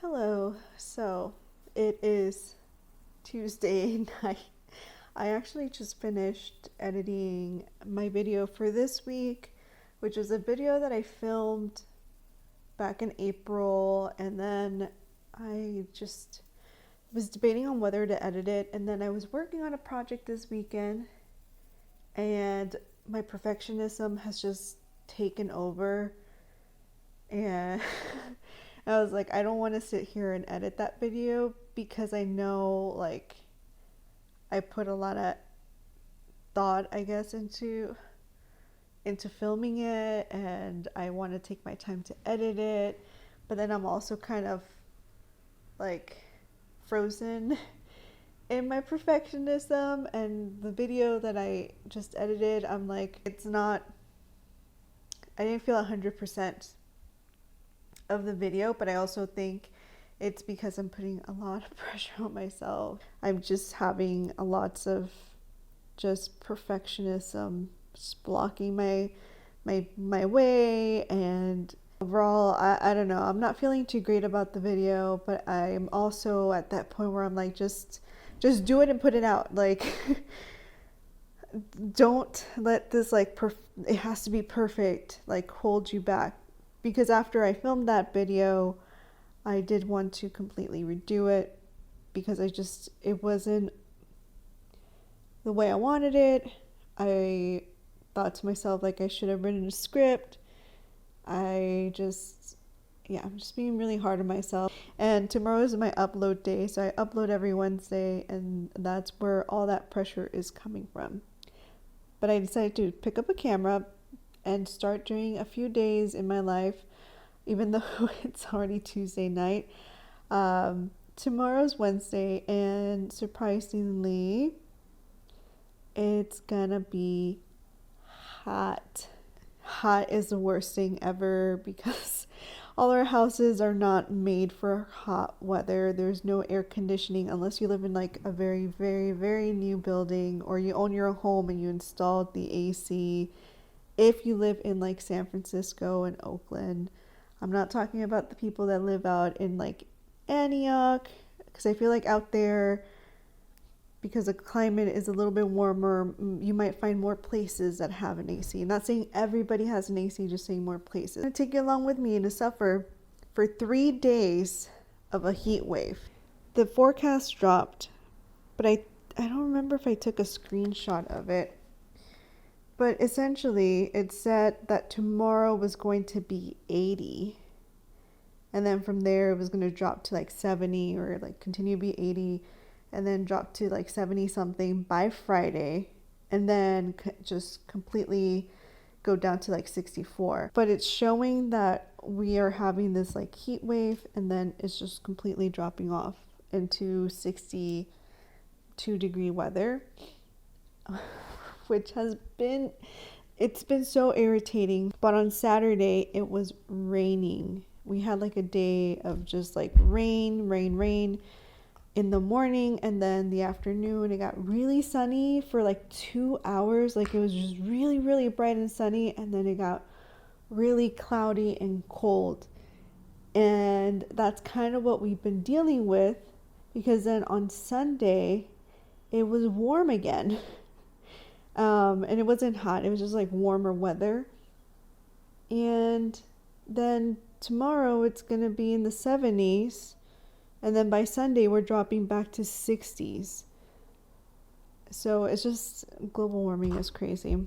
Hello. So it is Tuesday night. I actually just finished editing my video for this week, which is a video that I filmed back in April, and then I just was debating on whether to edit it, and then I was working on a project this weekend, and my perfectionism has just taken over, and I was like, I don't want to sit here and edit that video because I know, like, I put a lot of thought, I guess, into filming it, and I want to take my time to edit it, but then I'm also kind of like frozen in my perfectionism, and the video that I just edited, I'm like, I didn't feel 100% of the video, but I also think it's because I'm putting a lot of pressure on myself. I'm just having lots of just perfectionism just blocking my way, and overall I don't know, I'm not feeling too great about the video, but I'm also at that point where I'm like, just do it and put it out. Like, don't let this it has to be perfect like hold you back, because after I filmed that video I did want to completely redo it because it wasn't the way I wanted it. I thought to myself, like, I should have written a script. I'm just being really hard on myself. And tomorrow is my upload day, so I upload every Wednesday, and that's where all that pressure is coming from. But I decided to pick up a camera and start doing a few days in my life, even though it's already Tuesday night. Tomorrow's Wednesday, and surprisingly, it's gonna be hot. Hot is the worst thing ever because all our houses are not made for hot weather. There's no air conditioning unless you live in like a very, very, very new building, or you own your own home and you installed the AC. If you live in like San Francisco and Oakland, I'm not talking about the people that live out in like Antioch, because I feel like out there, because the climate is a little bit warmer, you might find more places that have an AC. I'm not saying everybody has an AC, just saying more places. I'm going to take you along with me to suffer for 3 days of a heat wave. The forecast dropped, but I don't remember if I took a screenshot of it. But essentially, it said that tomorrow was going to be 80. And then from there, it was going to drop to like 70, or like continue to be 80. And then drop to like 70 something by Friday, and then just completely go down to like 64. But it's showing that we are having this like heat wave, and then it's just completely dropping off into 62-degree weather, which it's been so irritating. But on Saturday it was raining. We had like a day of just like rain in the morning, and then the afternoon it got really sunny for like 2 hours. Like, it was just really, really bright and sunny, and then it got really cloudy and cold. And that's kind of what we've been dealing with, because then on Sunday it was warm again. And it wasn't hot, it was just like warmer weather. And then tomorrow it's gonna be in the 70s. And then by Sunday, we're dropping back to 60s. So it's just, global warming is crazy.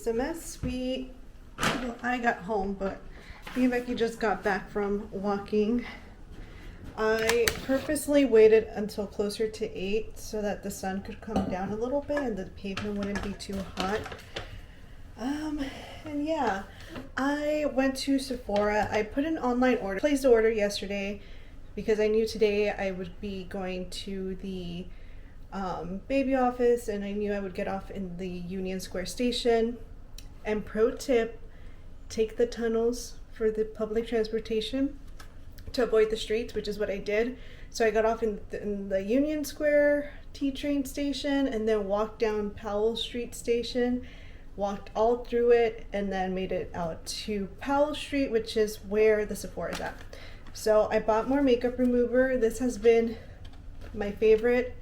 it's a mess. Well, I got home, but me and Becky just got back from walking. I purposely waited until closer to 8 so that the sun could come down a little bit and the pavement wouldn't be too hot. And yeah, I went to Sephora. I put an online order, placed the order yesterday because I knew today I would be going to the baby office, and I knew I would get off in the Union Square station. And pro tip, take the tunnels for the public transportation to avoid the streets, which is what I did. So I got off in the Union Square T-train station and then walked down Powell Street station, walked all through it, and then made it out to Powell Street, which is where the Sephora is at. So I bought more makeup remover. This has been my favorite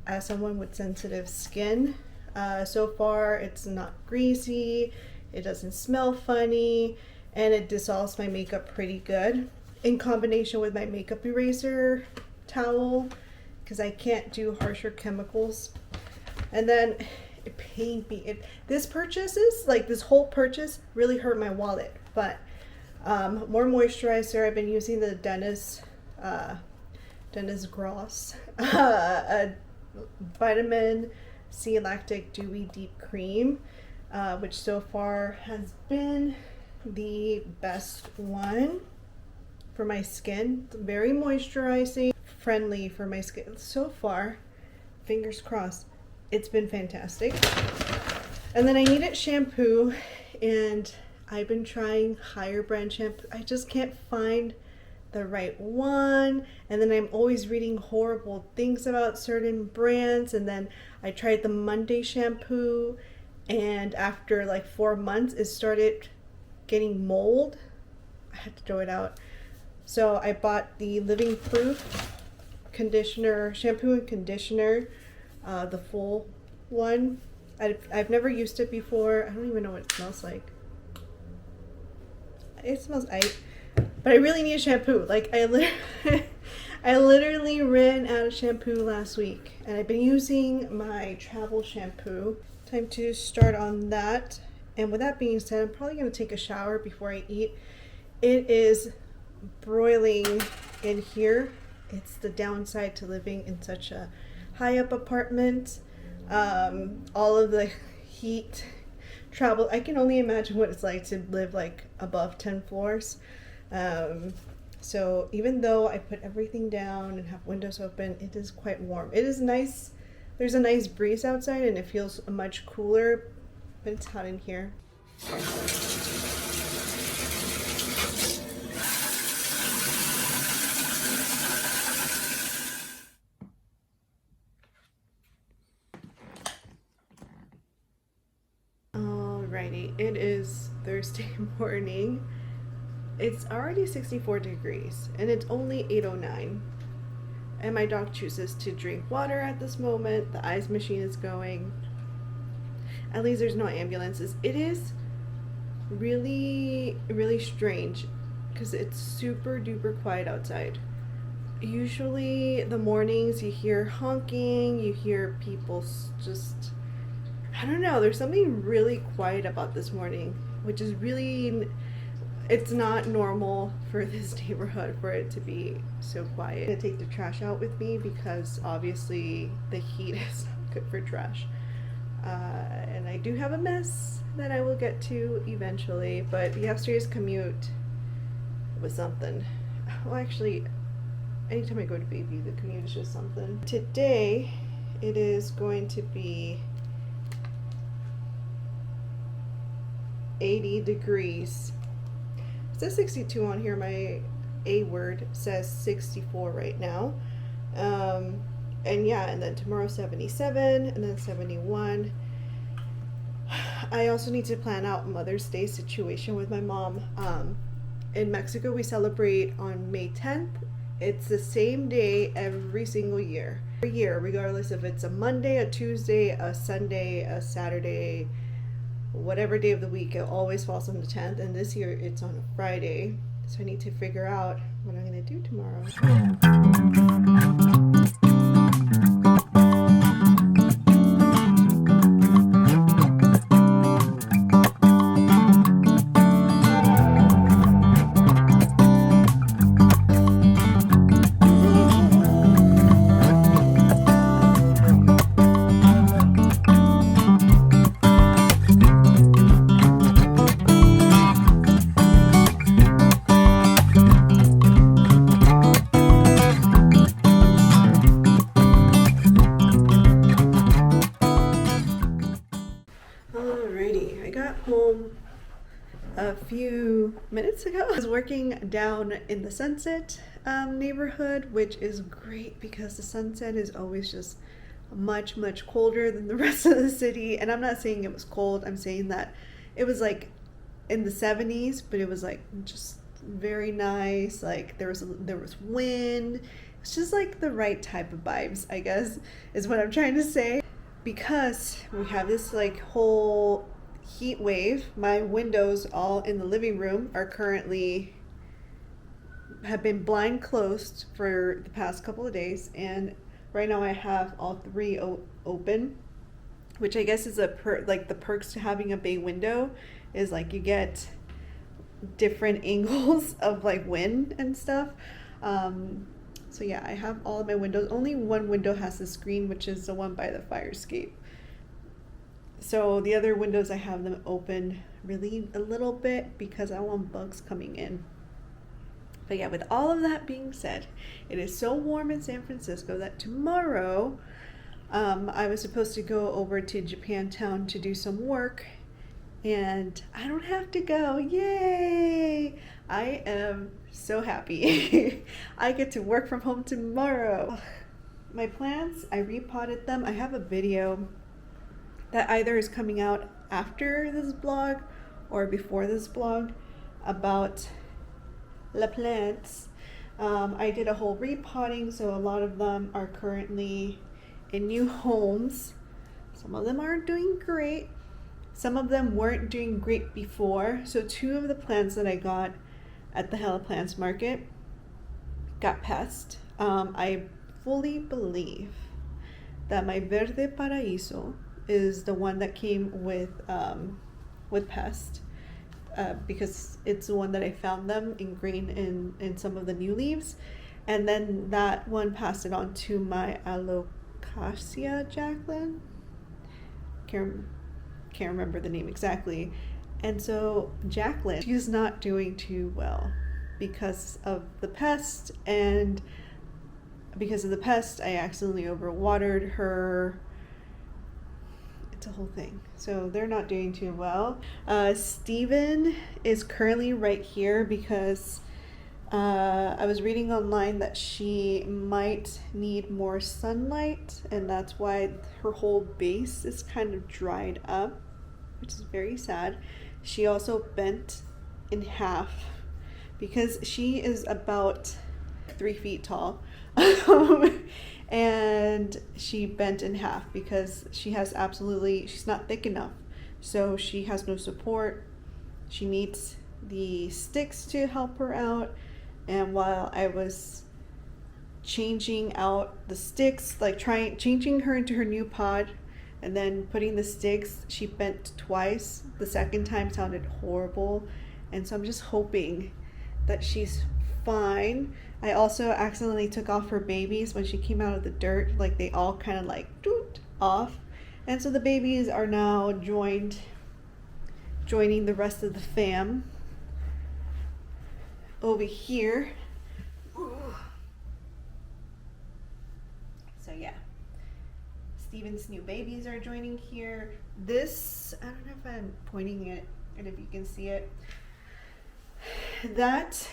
as someone with sensitive skin. So far it's not greasy, it doesn't smell funny, and it dissolves my makeup pretty good in combination with my makeup eraser towel because I can't do harsher chemicals. And then it pained me. This whole purchase really hurt my wallet, but more moisturizer. I've been using the Dennis Gross Vitamin C Lactic Dewy Deep Cream, which so far has been the best one for my skin. It's very moisturizing, friendly for my skin. So far, fingers crossed, it's been fantastic. And then I needed shampoo, and I've been trying higher brand shampoo. I just can't find the right one, and then I'm always reading horrible things about certain brands. And then I tried the Monday shampoo, and after like 4 months it started getting mold. I had to throw it out. So I bought the Living Proof conditioner, shampoo and conditioner, the full one. I've never used it before. I don't even know what it smells like. It smells but I really need a shampoo. Like I literally ran out of shampoo last week, and I've been using my travel shampoo. Time to start on that. And with that being said, I'm probably going to take a shower before I eat. It is broiling in here. It's the downside to living in such a high up apartment. All of the heat travel. I can only imagine what it's like to live like above 10 floors. So even though I put everything down and have windows open, it is quite warm. It is nice. There's a nice breeze outside and it feels much cooler, but it's hot in here. Alrighty, it is Thursday morning. It's already 64 degrees and it's only 8:09. And my dog chooses to drink water at this moment. The ice machine is going. At least there's no ambulances. It is really, really strange because it's super duper quiet outside. Usually the mornings you hear honking, you hear people just, I don't know, there's something really quiet about this morning, which is really, it's not normal for this neighborhood for it to be so quiet. I'm gonna take the trash out with me because obviously the heat is not good for trash. And I do have a mess that I will get to eventually, but yesterday's commute was something. Well, actually, anytime I go to baby, the commute is just something. Today, it is going to be 80 degrees. It says 62 on here. My A word says 64 right now. And yeah, and then tomorrow 77, and then 71. I also need to plan out Mother's Day situation with my mom. In Mexico, we celebrate on May 10th. It's the same day every single year. Every year, regardless if it's a Monday, a Tuesday, a Sunday, a Saturday, whatever day of the week, it always falls on the 10th. And this year, it's on a Friday. So I need to figure out what I'm going to do tomorrow. a few minutes ago. I was working down in the Sunset neighborhood, which is great because the Sunset is always just much colder than the rest of the city. And I'm not saying it was cold, I'm saying that it was like in the 70s, but it was like just very nice. Like there was wind. It's just like the right type of vibes, I guess, is what I'm trying to say. Because we have this like whole heat wave, my windows all in the living room are currently have been blind closed for the past couple of days, and right now I have all three open, which I guess is like the perks to having a bay window is like you get different angles of like wind and stuff. So yeah, I have all of my windows. Only one window has a screen, which is the one by the fire escape. So the other windows I have them open really a little bit because I don't want bugs coming in. But yeah, with all of that being said, it is so warm in San Francisco that tomorrow I was supposed to go over to Japantown to do some work, and I don't have to go. Yay! I am so happy. I get to work from home tomorrow. My plants, I repotted them. I have a video that either is coming out after this vlog or before this vlog about la plants. I did a whole repotting, so a lot of them are currently in new homes. Some of them aren't doing great. Some of them weren't doing great before. So two of the plants that I got at the Hella Plants market got pest. I fully believe that my Verde Paraíso is the one that came with pest, because it's the one that I found them ingrained in some of the new leaves, and then that one passed it on to my Alocasia Jacqueline. Can't remember the name exactly. And so Jacqueline, she's not doing too well because of the pest, and because of the pest I accidentally overwatered her. It's a whole thing. So they're not doing too well. Steven is currently right here because I was reading online that she might need more sunlight, and that's why her whole base is kind of dried up, which is very sad. She also bent in half because she is about 3 feet tall. And she bent in half because she's not thick enough. So she has no support. She needs the sticks to help her out. And while I was changing out the sticks, like changing her into her new pod and then putting the sticks, she bent twice. The second time sounded horrible. And so I'm just hoping that she's fine. I also accidentally took off her babies when she came out of the dirt. Like they all kind of like doot off. And so the babies are now joining the rest of the fam over here. So yeah, Steven's new babies are joining here. This, I don't know if I'm pointing it and if you can see it, that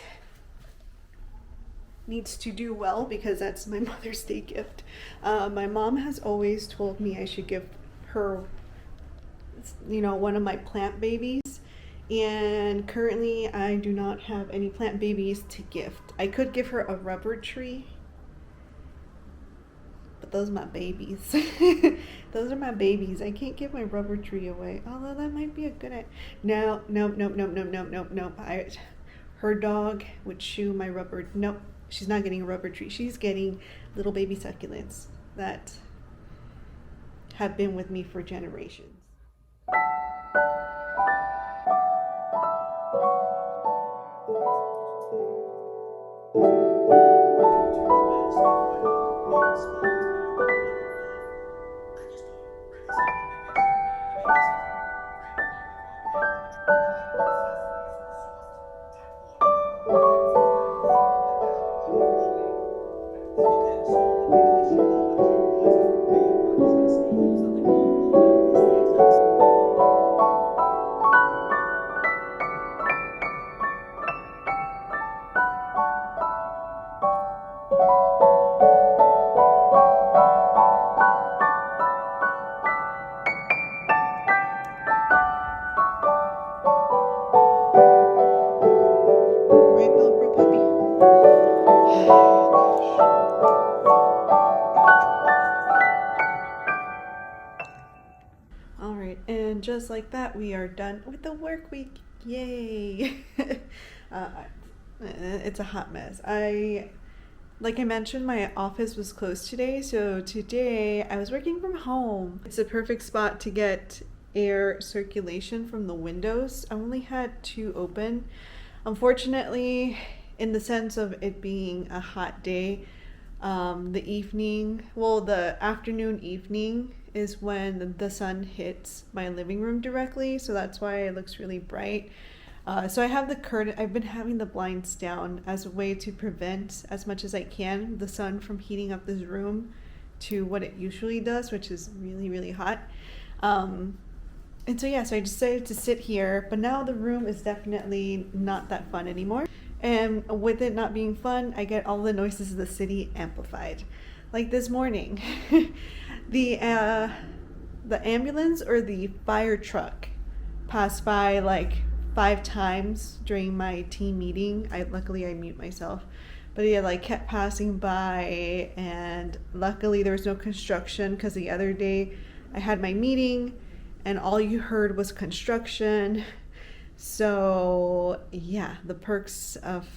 needs to do well because that's my Mother's Day gift. My mom has always told me I should give her, one of my plant babies, and currently I do not have any plant babies to gift. I could give her a rubber tree, but those are my babies. Those are my babies. I can't give my rubber tree away, although that might be a good idea. No. Her dog would chew my rubber. Nope. She's not getting a rubber tree. She's getting little baby succulents that have been with me for generations. just like that, we are done with the work week. Yay! It's a hot mess. Like I mentioned, my office was closed today, so today I was working from home. It's a perfect spot to get air circulation from the windows. I only had 2 open. Unfortunately, in the sense of it being a hot day, the afternoon evening is when the sun hits my living room directly, so that's why it looks really bright. So I have the curtain. I've been having the blinds down as a way to prevent, as much as I can, the sun from heating up this room to what it usually does, which is really, really hot. And so I decided to sit here, but now the room is definitely not that fun anymore. And with it not being fun, I get all the noises of the city amplified. Like this morning, the ambulance or the fire truck passed by like 5 times during my team meeting. Luckily I mute myself, but it like kept passing by, and luckily there was no construction, because the other day I had my meeting and all you heard was construction. So yeah, the perks of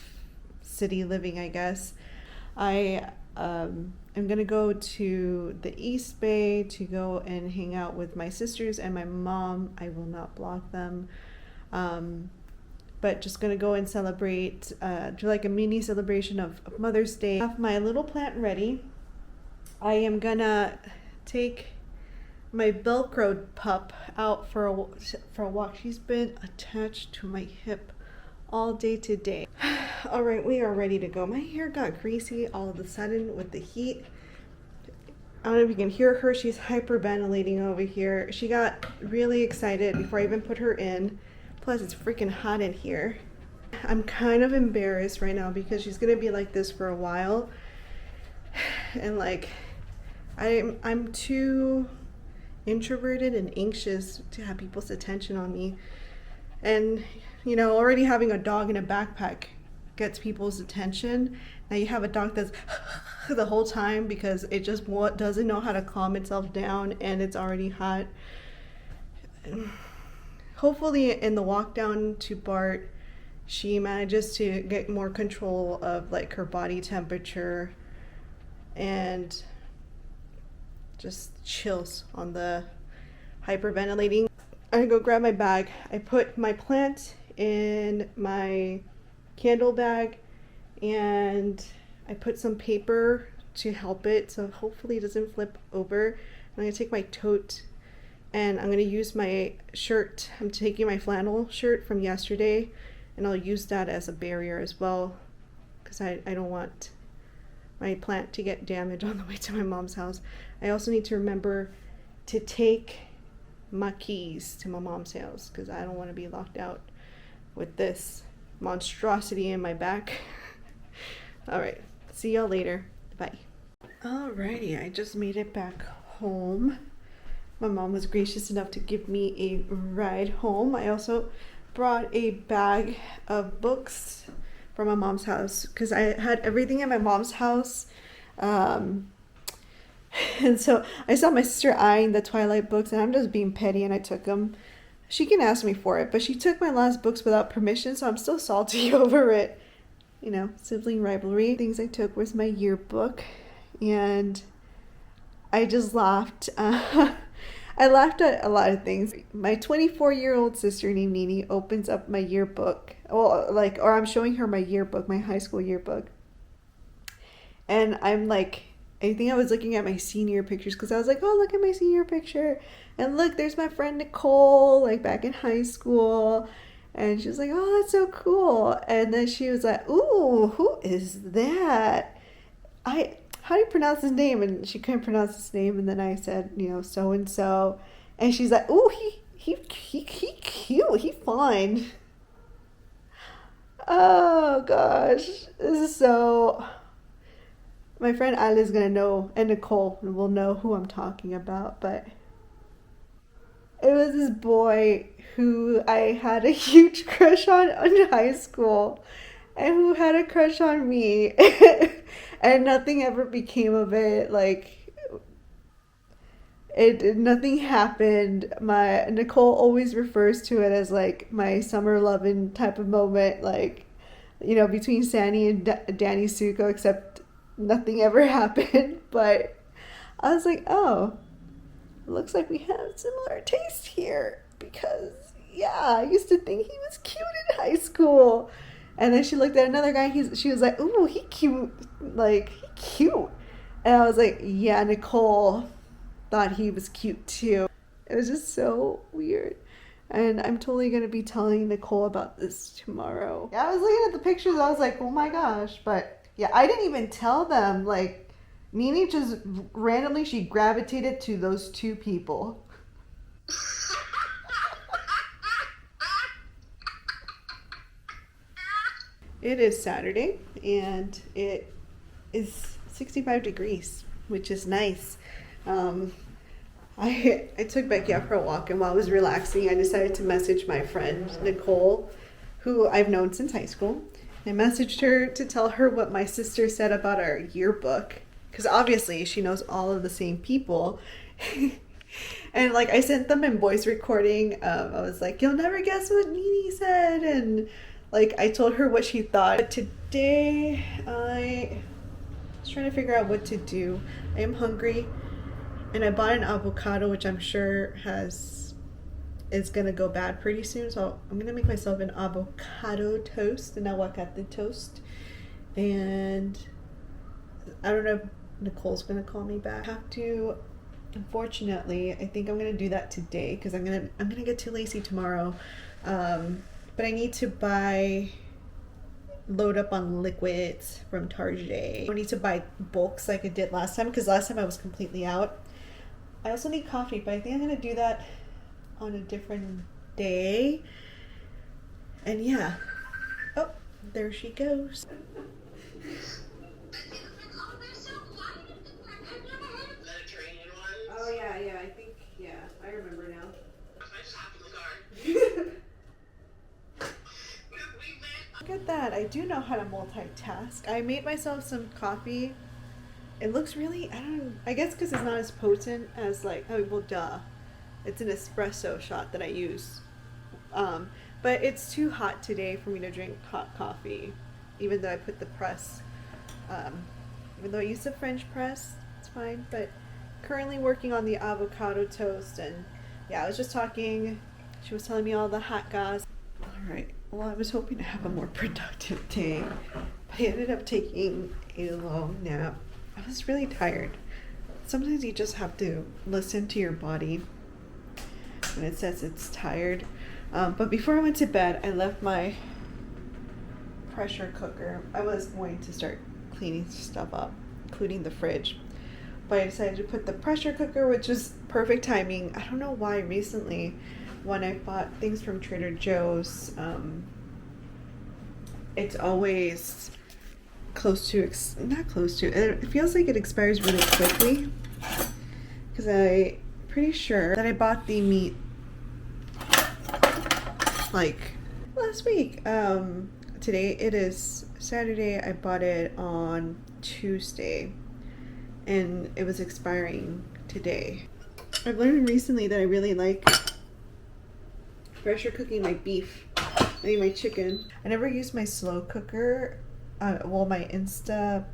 city living, I guess. I'm gonna go to the East Bay to go and hang out with my sisters and my mom. I will not block them. But just gonna go and celebrate, do like a mini celebration of Mother's Day. I have my little plant ready. I am gonna take my Velcro pup out for a walk. She's been attached to my hip all day today. All right, we are ready to go. My hair got greasy all of a sudden with the heat. I don't know if you can hear her. She's hyperventilating over here. She got really excited before I even put her in. Plus, it's freaking hot in here. I'm kind of embarrassed right now because she's gonna be like this for a while. And like, I'm too introverted and anxious to have people's attention on me. And already having a dog in a backpack gets people's attention. Now you have a dog that's the whole time because it just doesn't know how to calm itself down, and it's already hot. Hopefully in the walk down to Bart, she manages to get more control of like her body temperature and just chills on the hyperventilating. I go grab my bag. I put my plant in my candle bag, and I put some paper to help it, so hopefully it doesn't flip over. I'm gonna take my tote, and I'm gonna use my shirt. I'm taking my flannel shirt from yesterday, and I'll use that as a barrier as well, because I don't want my plant to get damaged on the way to my mom's house. I also need to remember to take my keys to my mom's house, because I don't want to be locked out with this monstrosity in my back. All right, see y'all later. Bye. Alrighty, I just made it back home. My mom was gracious enough to give me a ride home. I also brought a bag of books from my mom's house because I had everything at my mom's house. And so I saw my sister eyeing the Twilight books, and I'm just being petty, and I took them. She can ask me for it, but she took my last books without permission, so I'm still salty over it. Sibling rivalry. Things I took was my yearbook, and I just laughed. I laughed at a lot of things. My 24-year-old sister named Nini opens up my yearbook. Or I'm showing her my yearbook, my high school yearbook. And I'm like, I think I was looking at my senior pictures because I was like, oh, look at my senior picture. And look, there's my friend Nicole, like back in high school. And she was like, oh, that's so cool. And then she was like, ooh, who is that? How do you pronounce his name? And she couldn't pronounce his name. And then I said, so-and-so. And she's like, ooh, he cute. He fine. Oh, gosh. This is so... My friend Alice is going to know, and Nicole will know who I'm talking about. But it was this boy who I had a huge crush on in high school. And who had a crush on me. And nothing ever became of it. Like, Nothing happened. My Nicole always refers to it as like my summer loving type of moment, like, you know, between Sandy and Danny Suko, except nothing ever happened. But I was like, oh, looks like we have similar taste here, because yeah, I used to think he was cute in high school. And then she looked at another guy. She was like, "Ooh, he cute, like he cute." And I was like, "Yeah, Nicole thought he was cute too." It was just so weird. And I'm totally gonna be telling Nicole about this tomorrow. Yeah, I was looking at the pictures. I was like, "Oh my gosh!" But yeah, I didn't even tell them. Like, Nini just randomly she gravitated to those two people. It is Saturday and it is 65 degrees, which is nice. I took Becky out for a walk, and while I was relaxing, I decided to message my friend Nicole, who I've known since high school. I messaged her to tell her what my sister said about our yearbook, because obviously she knows all of the same people. And like I sent them in voice recording. I was like, "You'll never guess what Nini said," and like I told her what she thought. But today I was trying to figure out what to do. I am hungry, and I bought an avocado, which I'm sure is gonna go bad pretty soon. So I'm gonna make myself an avocado toast, an aguacate toast, and I don't know if Nicole's gonna call me back. I have to. Unfortunately, I think I'm gonna do that today because I'm gonna get too lazy tomorrow. But I need to load up on liquids from Target. I don't need to buy bulks like I did last time, because last time I was completely out. I also need coffee, but I think I'm gonna do that on a different day. And yeah. Oh, there she goes. Oh yeah, I remember now. Look at that, I do know how to multitask. I made myself some coffee. It looks really, I guess because it's not as potent as like, oh well duh. It's an espresso shot that I use. But it's too hot today for me to drink hot coffee, even though I put the press. Even though I use the French press, it's fine, but currently working on the avocado toast. And yeah, I was just talking, she was telling me all the hot goss. Alright, well I was hoping to have a more productive day, but I ended up taking a long nap. I was really tired. Sometimes you just have to listen to your body when it says it's tired. But before I went to bed, I left my pressure cooker. I was going to start cleaning stuff up, including the fridge. But I decided to put the pressure cooker, which is perfect timing. I don't know why recently when I bought things from Trader Joe's, it's always not close to, it feels like it expires really quickly. Because I'm pretty sure that I bought the meat like last week. Today it is Saturday. I bought it on Tuesday and it was expiring today. I've learned recently that I really like pressure cooking my beef. I mean my chicken. I never used my slow cooker, well my Instapot,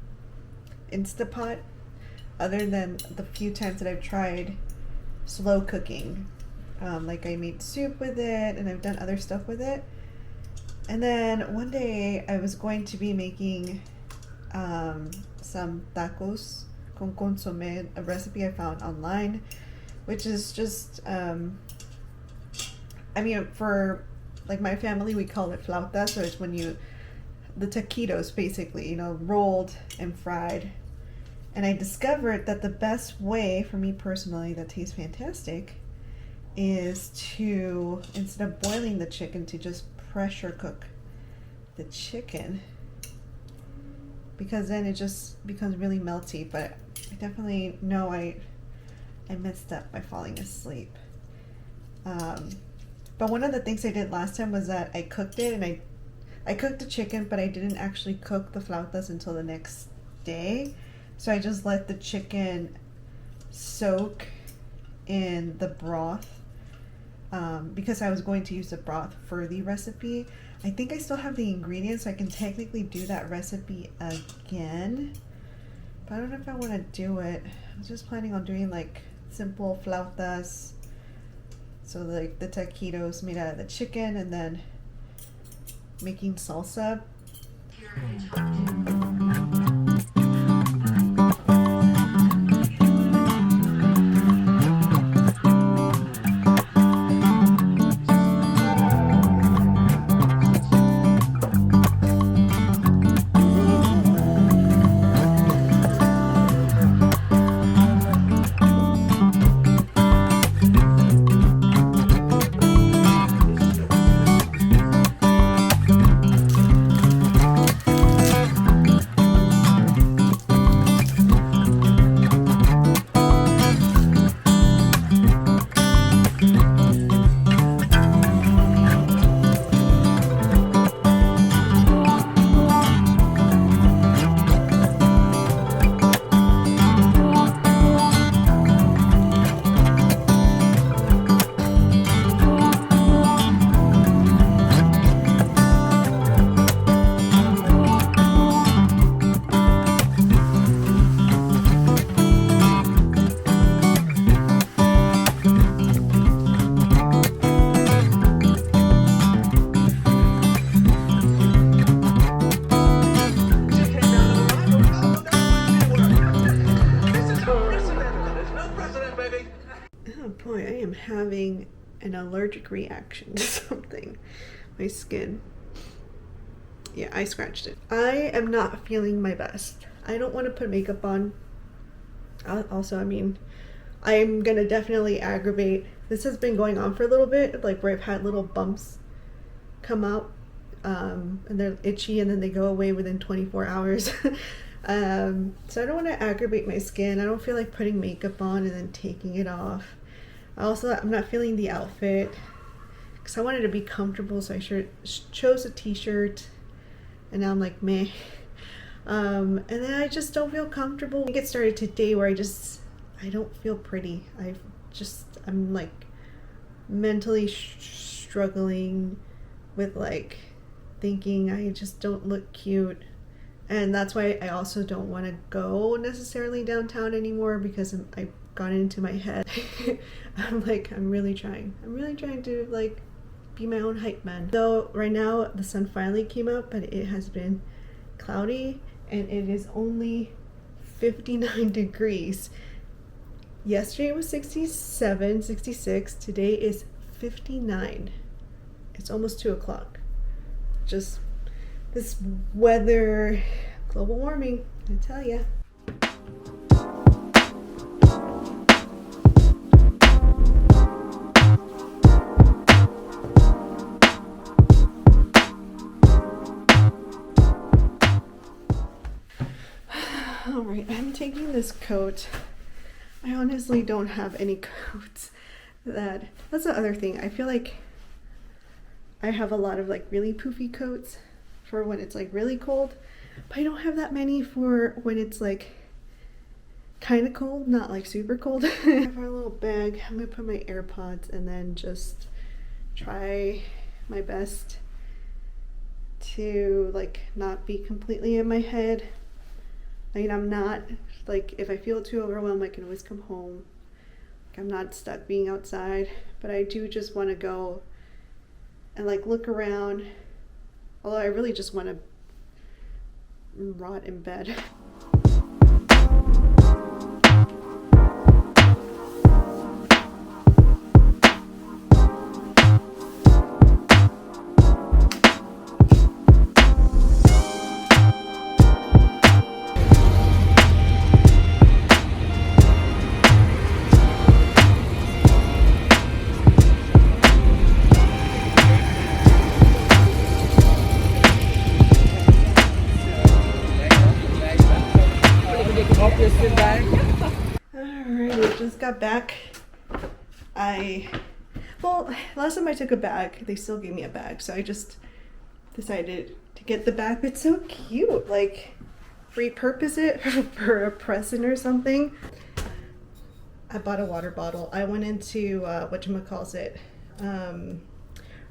other than the few times that I've tried slow cooking. Like I made soup with it and I've done other stuff with it. And then one day I was going to be making some tacos con consomé, a recipe I found online, which is just, I mean, for like my family, we call it flauta. So it's when the taquitos basically, rolled and fried. And I discovered that the best way for me personally that tastes fantastic is to, instead of boiling the chicken, to just pressure cook the chicken, because then it just becomes really melty. But I definitely know I messed up by falling asleep. But one of the things I did last time was that I cooked it, and I cooked the chicken, but I didn't actually cook the flautas until the next day. So I just let the chicken soak in the broth because I was going to use the broth for the recipe. I think I still have the ingredients, so I can technically do that recipe again. But I don't know if I want to do it. I was just planning on doing like simple flautas. So like the taquitos made out of the chicken and then making salsa. Having an allergic reaction to something. My skin. Yeah, I scratched it. I am not feeling my best. I don't want to put makeup on. Also, I mean, I'm gonna definitely aggravate. This has been going on for a little bit, like where I've had little bumps come out and they're itchy and then they go away within 24 hours. So I don't want to aggravate my skin. I don't feel like putting makeup on and then taking it off. Also, I'm not feeling the outfit because I wanted to be comfortable, so I chose a t-shirt, and now I'm like, meh. And then I just don't feel comfortable. I get started today where I don't feel pretty. I'm like mentally struggling with like thinking I just don't look cute. And that's why I also don't want to go necessarily downtown anymore because I've gone into my head. I'm really trying to like be my own hype man. Though right now the sun finally came out, but it has been cloudy and it is only 59 degrees. Yesterday it was 67, 66. Today is 59. It's almost 2 o'clock. Just this weather, global warming, I tell ya. Alright, I'm taking this coat. I honestly don't have any coats that's the other thing. I feel like I have a lot of like really poofy coats for when it's like really cold, but I don't have that many for when it's like kind of cold, not like super cold. I have our little bag. I'm gonna put my AirPods and then just try my best to like not be completely in my head. I mean, I'm not like, if I feel too overwhelmed, I can always come home. Like, I'm not stuck being outside, but I do just want to go and like look around. Although I really just want to rot in bed. Alright, just got back. Last time I took a bag, they still gave me a bag, so I just decided to get the bag. It's so cute, like repurpose it for a present or something. I bought a water bottle. I went into whatchamacallit,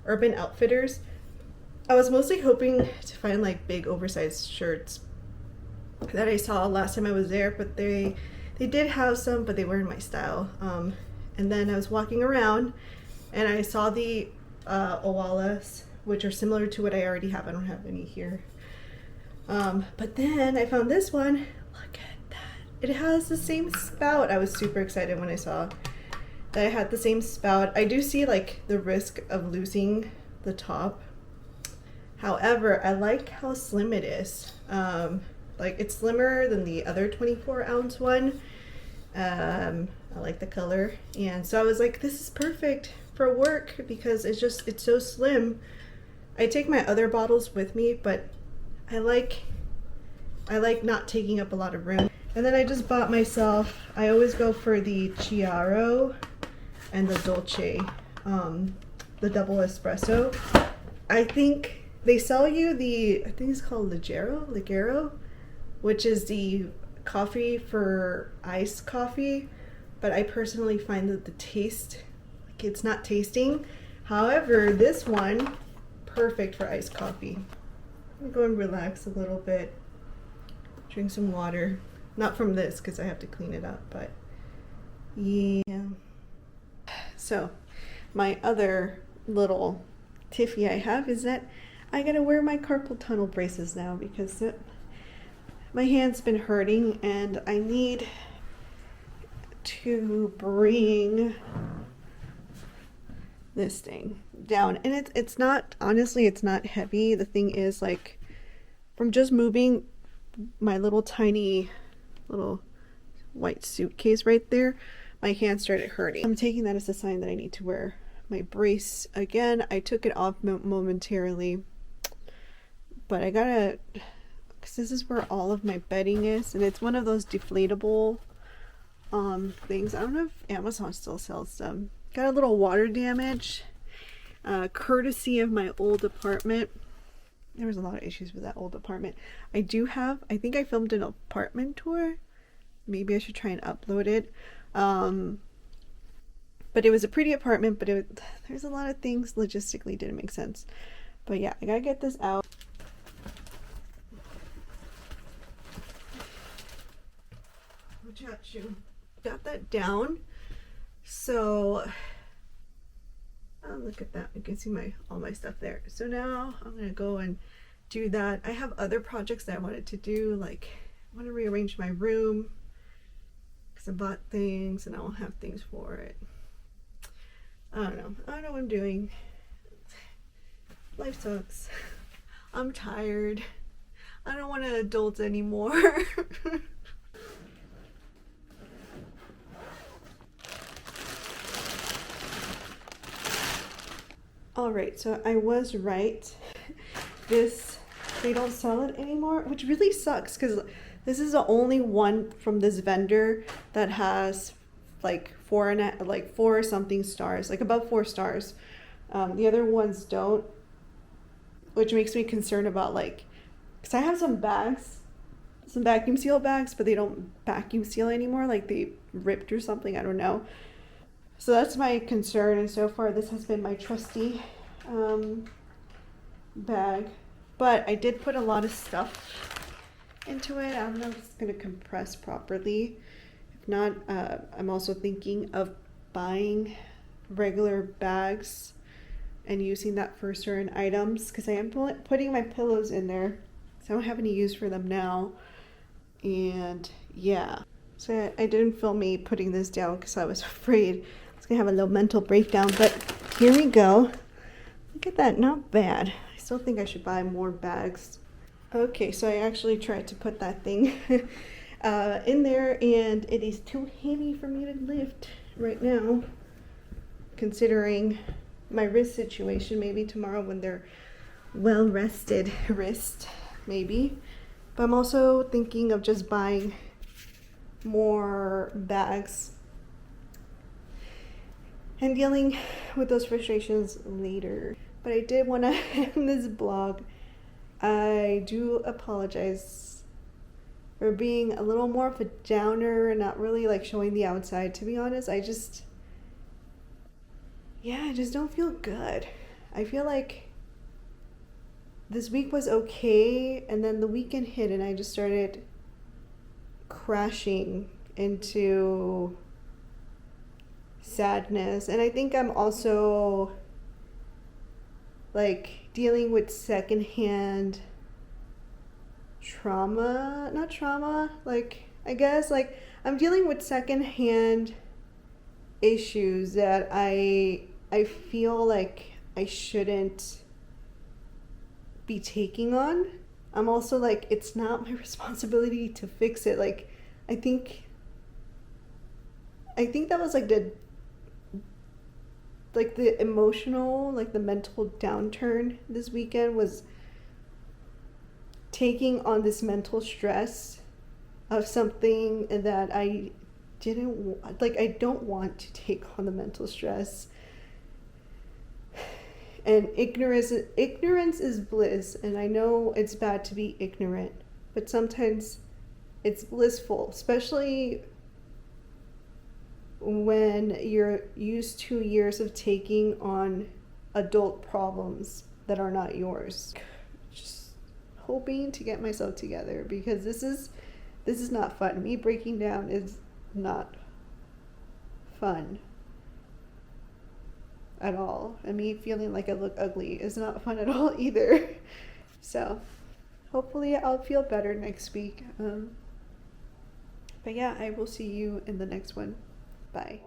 Urban Outfitters. I was mostly hoping to find like big oversized shirts that I saw last time I was there, but they did have some, but they weren't my style. And then I was walking around and I saw the Owalas, which are similar to what I already have. I don't have any here. But then I found this one. Look at that. It has the same spout. I was super excited when I saw that it had the same spout. I do see like the risk of losing the top. However, I like how slim it is. Like it's slimmer than the other 24-ounce one. I like the color. And so I was like, this is perfect for work because it's so slim. I take my other bottles with me, but I like not taking up a lot of room. And then I just bought myself, I always go for the Chiaro and the Dolce, the double espresso. I think they sell you I think it's called Leggero, which is the coffee for iced coffee. But I personally find that the taste, like it's not tasting. However, this one, perfect for iced coffee. I'm going to relax a little bit, drink some water. Not from this because I have to clean it up, but yeah. So my other little tiffy I have is that I gotta wear my carpal tunnel braces now because my hand's been hurting and I need to bring this thing down. And it's not, honestly, it's not heavy. The thing is, like, from just moving my little tiny little white suitcase right there, my hand started hurting. I'm taking that as a sign that I need to wear my brace again. I took it off momentarily, but I gotta, because this is where all of my bedding is, and it's one of those deflatable things. I don't know if Amazon still sells them. Got a little water damage, courtesy of my old apartment. There was a lot of issues with that old apartment. I think I filmed an apartment tour. Maybe I should try and upload it. But it was a pretty apartment, but there's a lot of things logistically didn't make sense. But yeah, I gotta get this out. Got that down. So look at that. You can see all my stuff there. So now I'm gonna go and do that. I have other projects that I wanted to do, like I want to rearrange my room because I bought things and I won't have things for it. I don't know what I'm doing. Life sucks. I'm tired. I don't want to adult anymore. Alright, so I was right. They don't sell it anymore, which really sucks because this is the only one from this vendor that has like four something stars, like above 4 stars. The other ones don't, which makes me concerned about, like, because I have some vacuum seal bags, but they don't vacuum seal anymore, like they ripped or something, I don't know. So that's my concern, and so far this has been my trusty bag. But I did put a lot of stuff into it. I don't know if it's going to compress properly. If not, I'm also thinking of buying regular bags and using that for certain items, because I am putting my pillows in there, so I don't have any use for them now. And yeah, so I didn't film me putting this down because I was afraid I was gonna have a little mental breakdown, but here we go. Look at that, not bad. I still think I should buy more bags. Okay, so I actually tried to put that thing in there, and it is too heavy for me to lift right now, considering my wrist situation. Maybe tomorrow when they're well rested wrist, maybe. But I'm also thinking of just buying more bags and dealing with those frustrations later. But I did want to end this vlog. I do apologize or being a little more of a downer and not really like showing the outside, to be honest. I just don't feel good. I feel like this week was okay, and then the weekend hit and I just started crashing into sadness. And I think I'm also like dealing with secondhand trauma, not trauma, like I guess like I'm dealing with secondhand issues that I feel like I shouldn't be taking on. I'm also like, it's not my responsibility to fix it. Like I think that was like the emotional, like the mental downturn this weekend was taking on this mental stress of something that I don't want to take on the mental stress. And ignorance is bliss, and I know it's bad to be ignorant, but sometimes it's blissful, especially when you're used to years of taking on adult problems that are not yours. Just hoping to get myself together, because this is not fun. Me breaking down is not fun at all, and me feeling like I look ugly is not fun at all either. So hopefully I'll feel better next week. But yeah, I will see you in the next one. Bye.